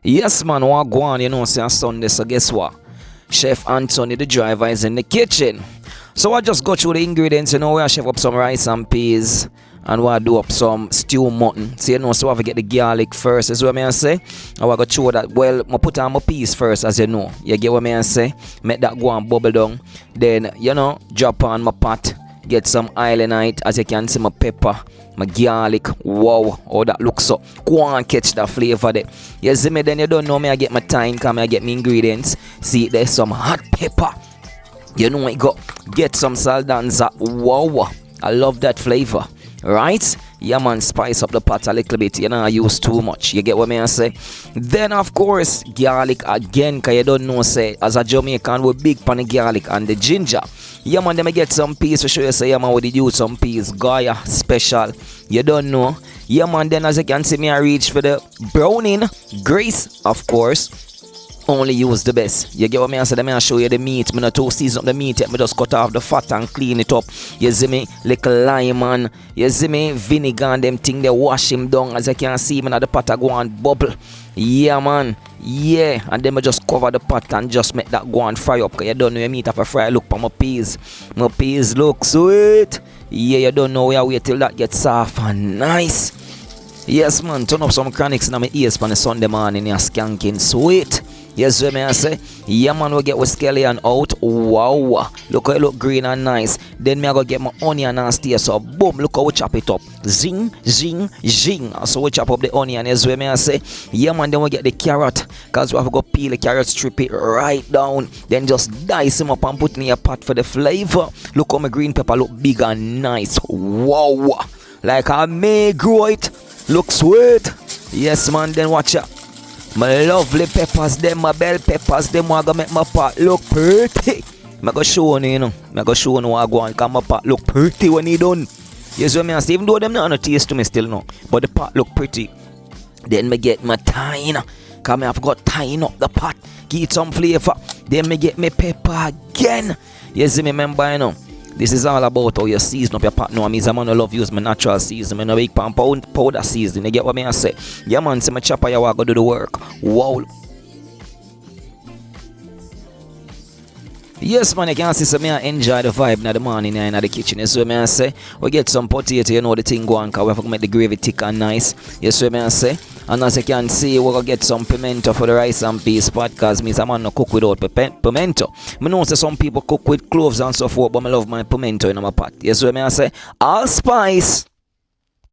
Yes, man, what go on, you know, say on Sunday, so guess what? Chef Anthony, the driver, is in the kitchen. So I just go through the ingredients, you know, we chef up some rice and peas, and we do up some stew mutton. So you know, so I have to get the garlic first, is what I say. I go through that, well, I put on my peas first, as you know. You get what I say? Make that go and bubble down. Then, you know, drop on my pot, get some oil in it, as you can see, my pepper, my garlic. Wow, how that looks up. Go and catch that flavor there. You see me, then you don't know me, I get my thyme, come I get my ingredients. See, there's some hot pepper. You know, I got get some saldanza. Wow, I love that flavor. Right? Yeah, man, spice up the pot a little bit. You know, I use too much. You get what I say? Then, of course, garlic again, because you don't know, say, as a Jamaican, we're big pan the garlic and the ginger. Yeah, man, let me get some peas for sure. You say, yeah, man, we did use some peas. Goya special. You don't know. Yeah, man, then as you can see, me I reach for the browning grease, of course. Only use the best. You get what I say? Let me show you the meat. Me not too season up the meat yet. Me just cut off the fat and clean it up. You see me? Little lime and you see me? Vinegar and them thing they wash him down. As you can see, me the pot go and bubble. Yeah, man. Yeah. And then me just cover the pot and just make that go and fry up. Cause you don't know your meat have a fry. Look for my peas. My peas look sweet. Yeah, you don't know where I wait till that gets soft and nice. Yes, man. Turn up some chronics in my ears on the Sunday morning. You're skanking sweet. Yes, what I say? Yeah, man, we get with scallion out. Wow. Look how it look green and nice. Then me I go get my onion and steer. So, boom, look how we chop it up. Zing, zing, zing. So we chop up the onion. Yes, what I say? Yeah, man, then we get the carrot. Because we have to go peel the carrot, strip it right down. Then just dice them up and put in your pot for the flavor. Look how my green pepper look big and nice. Wow. Like I may grow it. Look sweet. Yes, man, then watch out. My lovely peppers, them, my bell peppers, them are gonna make my pot look pretty. I go show you, you know. I go show you what I go on, cause my pot look pretty when it done. Yes, what I say, even though them not no taste to me still no. But the pot look pretty. Then me get my thyme, cause I have got thyme up the pot. Give it some flavor. Then me get my pepper again. Yes, remember, you know. This is all about how you season up your pot. No, I mean, I'm gonna love use my natural season. I'm no big pan powder season. You get what I say? Yeah, man, see my chopper, you go do the work. Wow. Yes, man, you can see some I enjoy the vibe in the morning in the kitchen. Yes, what I say? We get some potato, you know the thing going, because we have to make the gravy thick and nice. Yes, what I say? And as you can see, we're going to get some pimento for the rice and peas pot, because me, I'm not cook without pimento. I know that some people cook with cloves and so forth, but I love my pimento in my pot. Yes, what I say? Allspice.